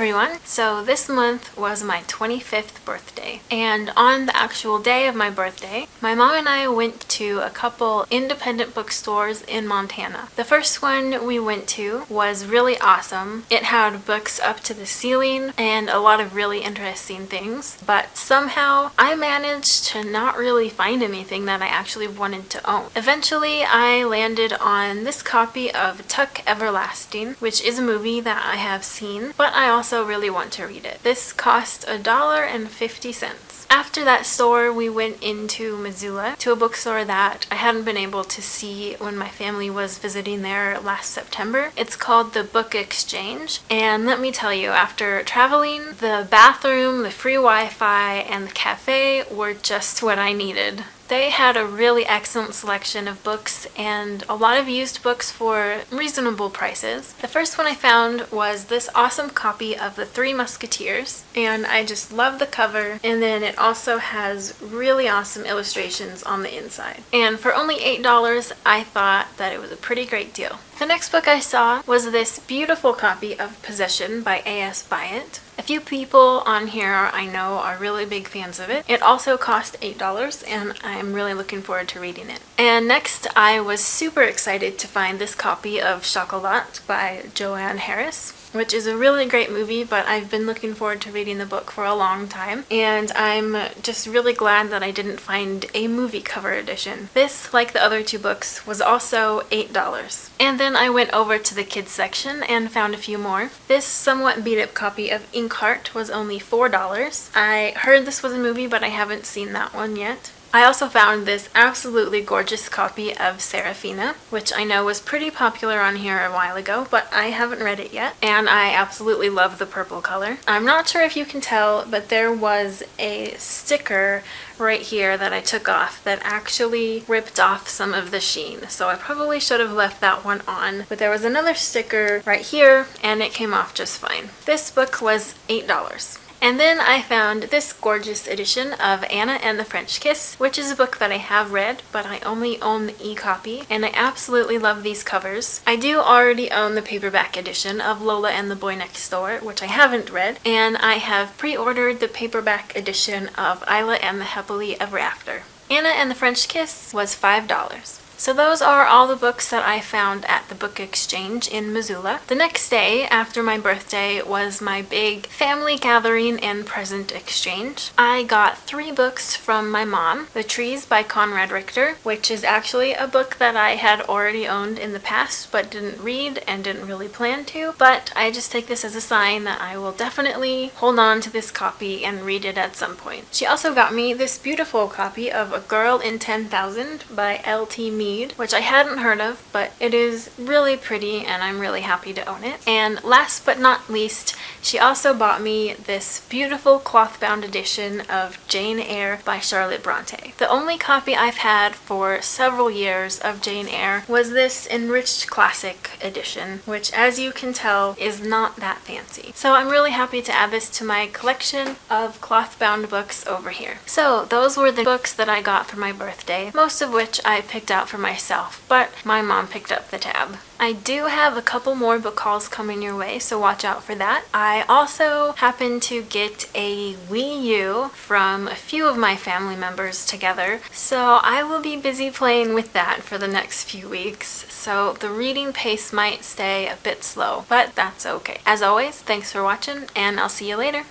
everyone! So this month was my 25th birthday, and on the actual day of my birthday, my mom and I went to a couple independent bookstores in Montana. The first one we went to was really awesome. It had books up to the ceiling and a lot of really interesting things, but somehow I managed to not really find anything that I actually wanted to own. Eventually, I landed on this copy of Tuck Everlasting, which is a movie that I have seen, but I also really want to read it. This cost $1.50. After that store, we went into Missoula to a bookstore that I hadn't been able to see when my family was visiting there last September. It's called the Book Exchange, and let me tell you, after traveling, the bathroom, the free Wi-Fi, and the cafe were just what I needed. They had a really excellent selection of books and a lot of used books for reasonable prices. The first one I found was this awesome copy of The Three Musketeers, and I just love the cover, and then it also has really awesome illustrations on the inside. And for only $8, I thought that it was a pretty great deal. The next book I saw was this beautiful copy of Possession by A.S. Byatt. A few people on here I know are really big fans of it. It also cost $8, and I'm really looking forward to reading it. And next, I was super excited to find this copy of Chocolat by Joanne Harris, which is a really great movie, but I've been looking forward to reading the book for a long time, and I'm just really glad that I didn't find a movie cover edition. This, like the other two books, was also $8. And then I went over to the kids section and found a few more. This somewhat beat up copy of Inkheart was only $4. I heard this was a movie, but I haven't seen that one yet. I also found this absolutely gorgeous copy of Serafina, which I know was pretty popular on here a while ago, but I haven't read it yet, and I absolutely love the purple color. I'm not sure if you can tell, but there was a sticker right here that I took off that actually ripped off some of the sheen, so I probably should have left that one on, but there was another sticker right here, and it came off just fine. This book was $8. And then I found this gorgeous edition of Anna and the French Kiss, which is a book that I have read, but I only own the e-copy, and I absolutely love these covers. I do already own the paperback edition of Lola and the Boy Next Door, which I haven't read, and I have pre-ordered the paperback edition of Isla and the Happily Ever After. Anna and the French Kiss was $5. So those are all the books that I found at the Book Exchange in Missoula. The next day, after my birthday, was my big family gathering and present exchange. I got 3 books from my mom. The Trees by Conrad Richter, which is actually a book that I had already owned in the past but didn't read and didn't really plan to, but I just take this as a sign that I will definitely hold on to this copy and read it at some point. She also got me this beautiful copy of A Girl in 10,000 by L.T. Mead, which I hadn't heard of, but it is really pretty and I'm really happy to own it. And last but not least, she also bought me this beautiful cloth-bound edition of Jane Eyre by Charlotte Bronte. The only copy I've had for several years of Jane Eyre was this enriched classic edition, which, as you can tell, is not that fancy. So I'm really happy to add this to my collection of cloth-bound books over here. So those were the books that I got for my birthday, most of which I picked out for myself, but my mom picked up the tab. I do have a couple more book hauls coming your way, so watch out for that. I also happened to get a Wii U from a few of my family members together, so I will be busy playing with that for the next few weeks, so the reading pace might stay a bit slow, but that's okay. As always, thanks for watching, and I'll see you later.